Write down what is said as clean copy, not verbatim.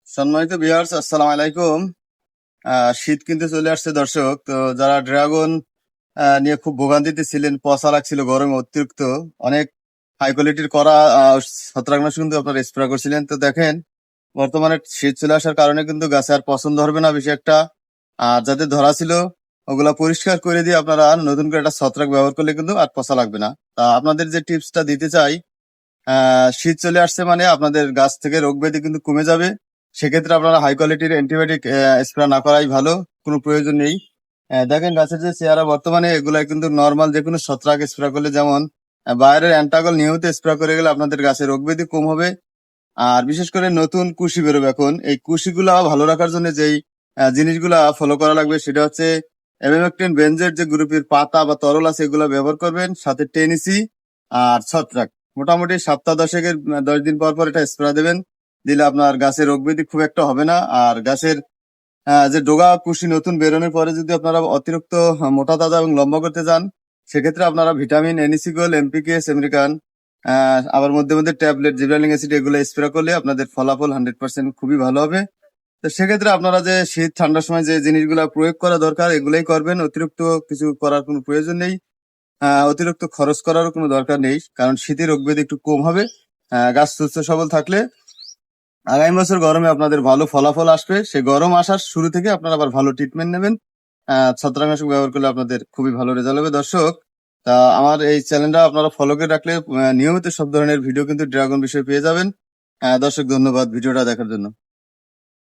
সম্মানিত ভিউয়ার্স, আসসালামু আলাইকুম। শীত কিন্তু চলে আসছে দর্শক। তো যারা ড্রাগন নিয়ে খুব ভোগান্তিতে ছিলেন, পচা লাগছিল গরমে অতিরিক্ত, অনেক হাই কোয়ালিটির করা ছত্রাকনাশক কিন্তু আপনারা স্প্রে করছিলেন। তো দেখেন, বর্তমানে শীত চলে আসার কারণে কিন্তু গাছে আর পছন্দ হবে না বেশি একটা। আর যাদের ধরা ছিল ওগুলা পরিষ্কার করে দিয়ে আপনারা নতুন করে একটা ছত্রাক ব্যবহার করলে কিন্তু আর পচা লাগবে না। তা আপনাদের যে টিপসটা দিতে চাই, শীত চলে আসছে মানে আপনাদের গাছ থেকে রোগ ব্যাধি কিন্তু কমে যাবে। সেক্ষেত্রে আপনারা হাই কোয়ালিটির অ্যান্টিবায়োটিক স্প্রে না করাই ভালো, কোনো প্রয়োজন নেই। দেখেন গাছের যে চেহারা বর্তমানে, এগুলা কিন্তু নর্মাল যে কোনো ছত্রাক স্প্রে করলে যেমন বাইরের অ্যান্টাগল নিয়মিত স্প্রে করে গেলে আপনাদের গাছের রোগ ব্যাধি কম হবে। আর বিশেষ করে নতুন কুশি বেরোবে এখন, এই কুশিগুলা ভালো রাখার জন্য যেই জিনিসগুলা ফলো করা লাগবে সেটা হচ্ছে এভিমেকটিন বেনজেট যে গ্রুপের পাতা বা তরল আছে এগুলা ব্যবহার করবেন, সাথে টেনিসি আর ছত্রাক। মোটামুটি সপ্তাহ 10 দিন পর পর এটা স্প্রে দেবেন। দিলে আপনার গাছের রোগ ব্যাধি খুব একটা হবে না। আর গাছের যে ডোগা কুশি নতুন বেরোনোর পরে যদি আপনারা অতিরিক্ত মোটা তাজা এবং লম্বা করতে চান, সেক্ষেত্রে আপনারা ভিটামিন এনিসিগোল, এমপিকেএস, আমেরিকান, আবার মধ্যে মধ্যে ট্যাবলেট জিব্রানিক অ্যাসিড এগুলো স্প্রে করলে আপনাদের ফলাফল 100% খুবই ভালো হবে। তো সেক্ষেত্রে আপনারা যে শীত ঠান্ডার সময় যে জিনিসগুলো প্রয়োগ করা দরকার এগুলাই করবেন, অতিরিক্ত কিছু করার কোনো প্রয়োজন নেই। অতিরিক্ত খরচ করারও কোনো দরকার নেই, কারণ শীতে রোগ ব্যাধি একটু কম হবে। গাছ সুস্থ সবল থাকলে আগামী বছর গরমে আপনাদের ভালো ফলাফল আসবে। সেই গরম আসার শুরু থেকে আপনারা আবার ভালো ট্রিটমেন্ট নেবেন। ছত্রাকনাশক ব্যবহার করলে আপনাদের খুবই ভালো রেজাল্ট হবে দর্শক। তা আমার এই চ্যানেলটা আপনারা ফলো করে রাখলে নিয়মিত সব ধরনের ভিডিও কিন্তু ড্রাগন বিষয়ে পেয়ে যাবেন। দর্শক, ধন্যবাদ ভিডিওটা দেখার জন্য।